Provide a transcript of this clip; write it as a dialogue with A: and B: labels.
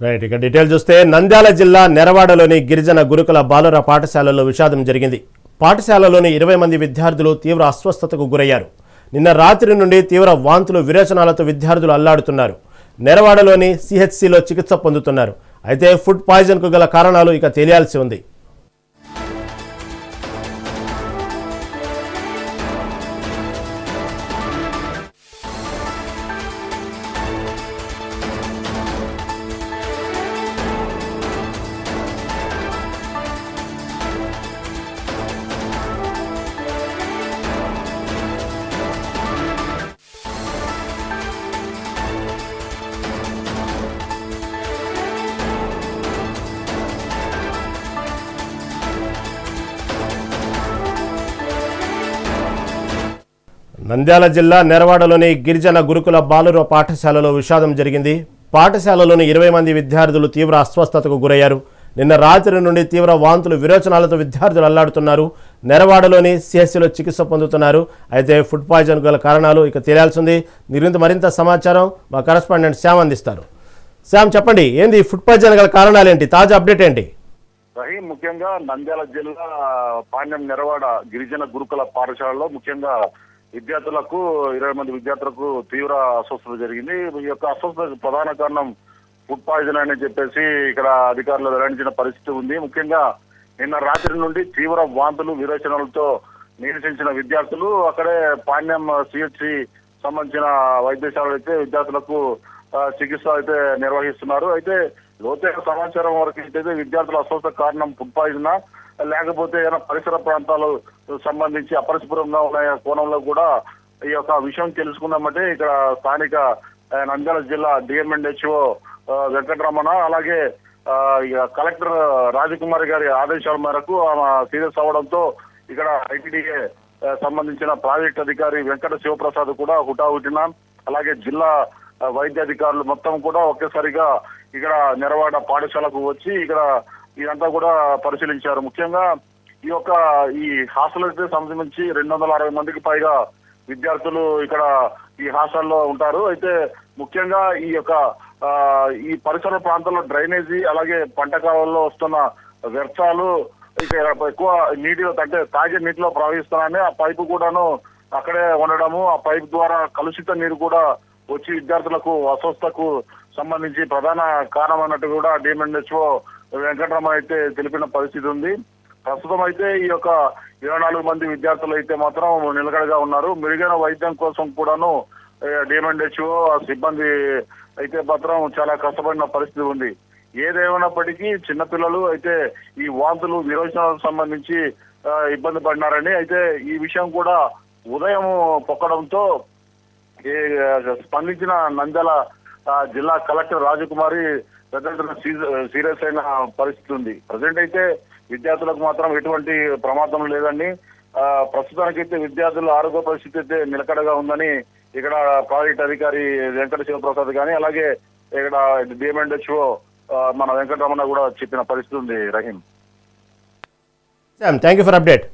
A: Right, ఇక detail చూస్తే నంద్యాల జిల్లా నెరవాడలోని గిరిజన గురుకుల బాలుర పాఠశాలలో విషాదం జరిగింది. పాఠశాలలోని 20 మంది విద్యార్థులు తీవ్ర అస్వస్థతకు గురయ్యారు. నిన్న రాత్రి నుండి తీవ్ర వాంతులు విరేచనాలతో విద్యార్థులు అల్లాడుతున్నారు. నెరవాడలోని సిహెచ్సిలో చికిత్స పొందుతున్నారు. అయితే ఫుడ్ పాయిజన్కు గల కారణాలు ఇక తెలియాల్సి ఉంది. నంద్యాల జిల్లా నెరవాడలోని గిరిజన గురుకుల బాలుర పాఠశాలలో విషాదం జరిగింది. పాఠశాలలోని 20 మంది విద్యార్థులు తీవ్ర అస్వస్థతకు గురయ్యారు. నిన్న రాత్రి నుండి తీవ్ర వాంతులు విరోచనాలతో విద్యార్థులు అల్లాడుతున్నారు. నెరవాడలోని సిహెచ్సిలో చికిత్స పొందుతున్నారు. అయితే ఫుడ్ పాయిజన్ గల కారణాలు ఇక తెలియాల్సింది. మరింత సమాచారం మా కరెస్పాండెంట్ శ్యామ్ అందిస్తారు. శ్యామ్, చెప్పండి, ఏంది ఫుడ్ పాయిజన్ గల కారణాలు ఏంటి? తాజా అప్డేట్ ఏంటి?
B: ముఖ్యంగా నంద్యాల జిల్లా పాణ్యం నెరవాడ గిరిజన గురుకుల పాఠశాలలో ముఖ్యంగా విద్యార్థులకు 20 మంది విద్యార్థులకు తీవ్ర అస్వస్థత జరిగింది. ఈ యొక్క అస్వస్థత ప్రధాన కారణం ఫుడ్ పాయిజన్ అని చెప్పేసి ఇక్కడ అధికారులు వెల్లడించిన పరిస్థితి ఉంది. ముఖ్యంగా నిన్న రాత్రి నుండి తీవ్ర వాంతులు విరేచనాలతో నిరసించిన విద్యార్థులు అక్కడే పాణ్యం సిహెచ్సి సంబంధించిన వైద్యశాలలో అయితే విద్యార్థులకు చికిత్స అయితే నిర్వహిస్తున్నారు. అయితే లోతైన సమాచారం వరకు అయితే విద్యార్థుల అస్వస్థత కారణం ఫుడ్ పాయిజనా లేకపోతే ఏదైనా పరిసర ప్రాంతాలు సంబంధించి అపరిశుభ్రంగా ఉన్న కోణంలో కూడా ఈ యొక్క విషయం తెలుసుకుందామంటే ఇక్కడ స్థానిక నంద్యాల జిల్లా డిఎంఎన్హెచ్ఓ వెంకటరమణ అలాగే కలెక్టర్ రాజకుమారి గారి ఆదేశాల మేరకు ఆమె సీరియస్ అవ్వడంతో ఇక్కడ ఐటీడీఏ సంబంధించిన ప్రాజెక్ట్ అధికారి వెంకట శివప్రసాద్ కూడా హుటాహుటిన అలాగే జిల్లా వైద్య అధికారులు మొత్తం కూడా ఒకేసారిగా ఇక్కడ నెరవాడ పాఠశాలకు వచ్చి ఇక్కడ ఇదంతా కూడా పరిశీలించారు. ముఖ్యంగా ఈ హాస్టల్ అయితే సంబంధించి 260 మందికి పైగా విద్యార్థులు ఇక్కడ ఈ హాస్టల్లో ఉంటారు. అయితే ముఖ్యంగా ఈ పరిసర ప్రాంతాల్లో డ్రైనేజీ అలాగే పంట కాలంలో వస్తున్న వ్యర్థాలు ఎక్కువ నీటిలో అంటే తాగే నీటిలో ప్రవహిస్తున్నాయని ఆ పైపు కూడాను అక్కడే ఉండడము, ఆ పైపు ద్వారా కలుషిత నీరు కూడా వచ్చి విద్యార్థులకు అస్వస్థతకు సంబంధించి ప్రధాన కారణం అన్నట్టు కూడా డిఎంఎన్హెచ్ఓ వెంకటరమణ అయితే తెలిపిన పరిస్థితి ఉంది. ప్రస్తుతం అయితే ఈ యొక్క 24 మంది విద్యార్థులు అయితే మాత్రం నిలకడగా ఉన్నారు. మెరుగైన వైద్యం కోసం కూడాను డిఎంఎన్హెచ్ఓ సిబ్బంది అయితే మాత్రం చాలా కష్టపడిన పరిస్థితి ఉంది. ఏదేమైనప్పటికీ చిన్నపిల్లలు అయితే ఈ వాంతులు విరోచనాలకు సంబంధించి ఇబ్బంది పడినారని అయితే ఈ విషయం కూడా ఉదయం పొక్కడంతో స్పందించిన నంద్యాల జిల్లా కలెక్టర్ రాజకుమారి పెద్ద సీరియస్ అయిన పరిస్థితి ఉంది. ప్రజెంట్ అయితే విద్యార్థులకు మాత్రం ఎటువంటి ప్రమాదం లేదని ప్రస్తుతానికైతే విద్యార్థుల ఆరోగ్య పరిస్థితి అయితే నిలకడగా ఉందని ఇక్కడ ప్రాజెక్ట్ అధికారి వెంకట శివప్రసాద్ కానీ అలాగే ఇక్కడ డిఎంఎన్హెచ్ఓ మన వెంకటరమణ కూడా చెప్పిన పరిస్థితి ఉంది. Rahim,
A: thank you for update.